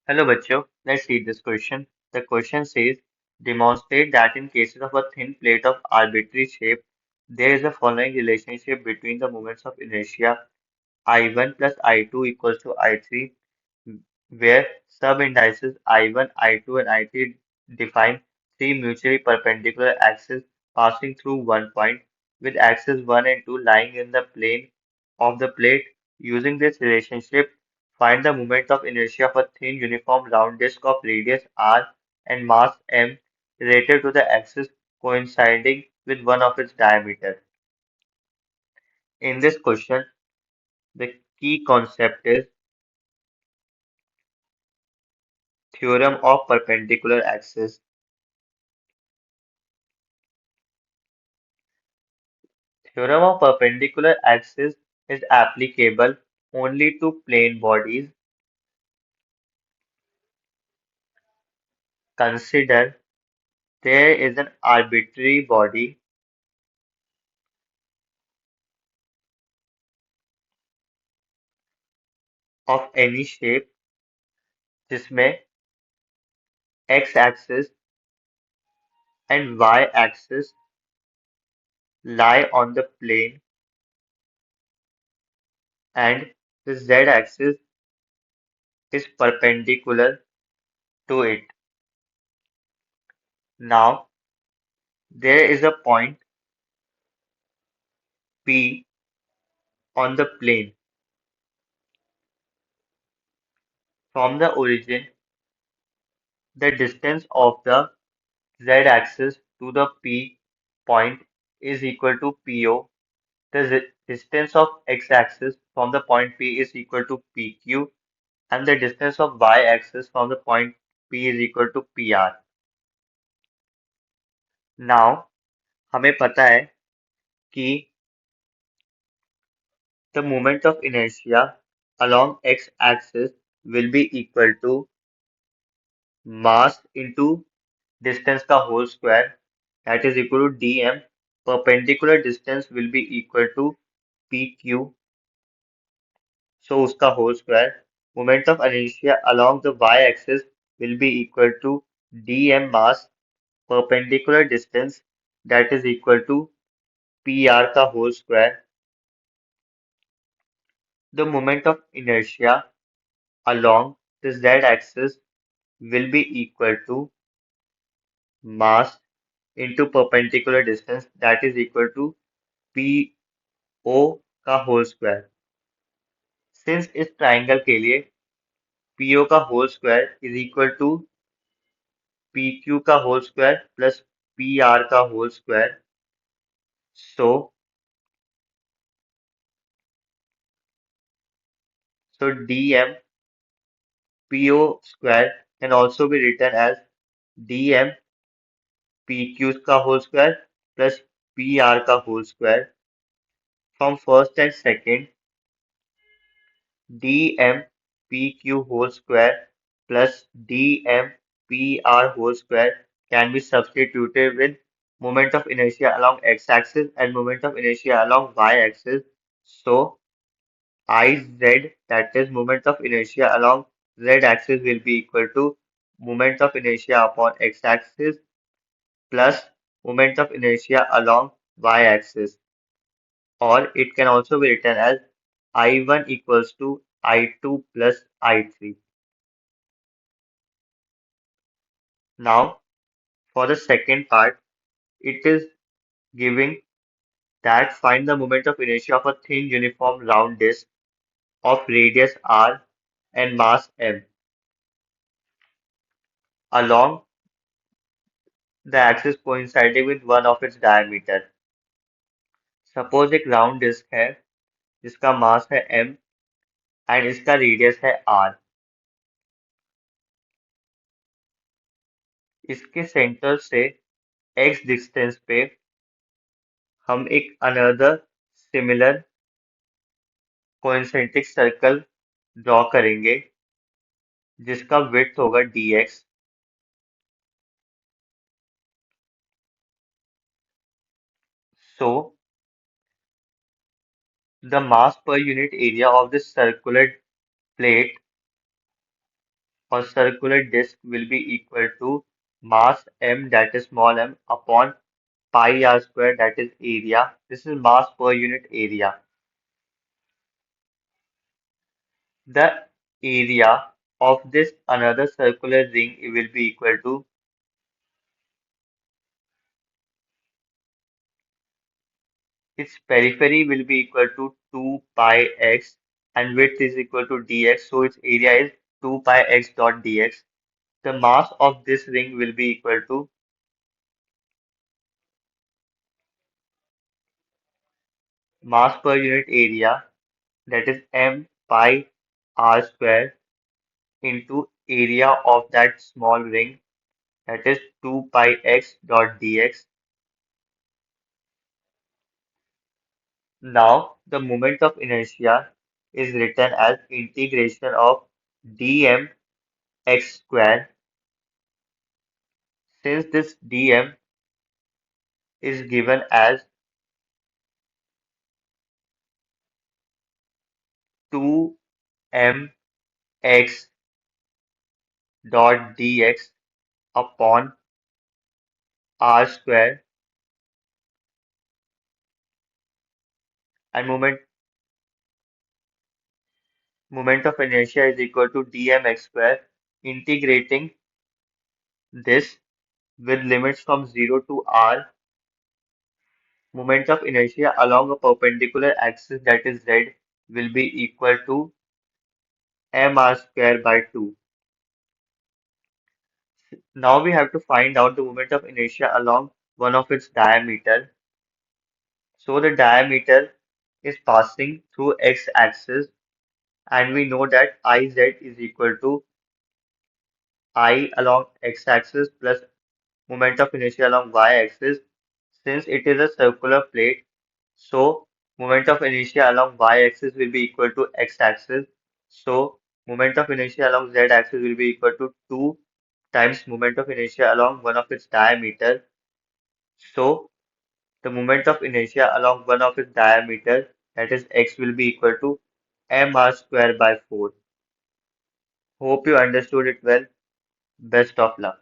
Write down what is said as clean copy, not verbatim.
Hello बच्चों, let's read this question. The question says, demonstrate that in cases of a thin plate of arbitrary shape, there is a following relationship between the moments of inertia I1 plus I2 equals to I3, where subindices I1, I2, and I3 define three mutually perpendicular axes passing through one point, with axes 1 and 2 lying in the plane of the plate. Using this relationship, find the moment of inertia of a thin uniform round disk of radius r and mass m related to the axis coinciding with one of its diameter. In this question, the key concept is theorem of perpendicular axis. Theorem of perpendicular axis is applicable only to plane bodies. Consider there is an arbitrary body of any shape जिसमें x-axis and y-axis lie on the plane and the z-axis is perpendicular to it. Now, there is a point P on the plane. From the origin, the distance of the z-axis to the P point is equal to PO. The distance of x-axis from the point P is equal to PQ, and the distance of y-axis from the point P is equal to PR. Now, हमें पता है कि the moment of inertia along x-axis will be equal to mass into distance का whole square, that is equal to dm. Perpendicular distance will be equal to pq, so उसका whole square. Moment of inertia along the y-axis will be equal to dm mass perpendicular distance, that is equal to pr का whole square. The moment of inertia along the z-axis will be equal to mass into perpendicular distance, that is equal to PO का whole square. Since इस triangle के लिए PO का whole square is equal to PQ का whole square plus PR का whole square, so dm PO square can also be written as dm PQ का whole square plus PR का whole square. From first and second, dm PQ whole square plus dm PR whole square can be substituted with moment of inertia along x-axis and moment of inertia along y-axis. So Iz, that is moment of inertia along z-axis, will be equal to moment of inertia upon x-axis plus moment of inertia along y-axis, or it can also be written as I1 equals to I2 plus I3. Now, for the second part, it is giving that find the moment of inertia of a thin uniform round disk of radius r and mass m along the axis coinciding with one of its diameter. Suppose एक round disc है जिसका मास है m and इसका radius है r. इसके centre से x distance पे हम एक अनदर सिमिलर कोइंसेंट्रिक सर्कल ड्रॉ करेंगे जिसका विड्थ होगा dx. So the mass per unit area of this circular plate or circular disk will be equal to mass m, that is small m, upon pi r square, that is area. This is mass per unit area. The area of this another circular ring will be equal to its periphery will be equal to 2 pi x and width is equal to dx, so its area is 2 pi x dot dx. The mass of this ring will be equal to mass per unit area, that is m pi r square into area of that small ring, that is 2 pi x dot dx. Now the moment of inertia is written as integration of dm x square. Since this dm is given as 2mx dot dx upon r square, and moment of inertia is equal to dmx square. Integrating this with limits from 0 to r, moment of inertia along a perpendicular axis, that is z, will be equal to mr square by 2. Now we have to find out the moment of inertia along one of its diameter. So the diameter is passing through x-axis, and we know that Iz is equal to I along x-axis plus moment of inertia along y-axis. Since it is a circular plate, so moment of inertia along y-axis will be equal to x-axis. So moment of inertia along z-axis will be equal to 2 times moment of inertia along one of its diameter. So the moment of inertia along one of its diameter, that is x, will be equal to mr square by 4. Hope you understood it well. Best of luck.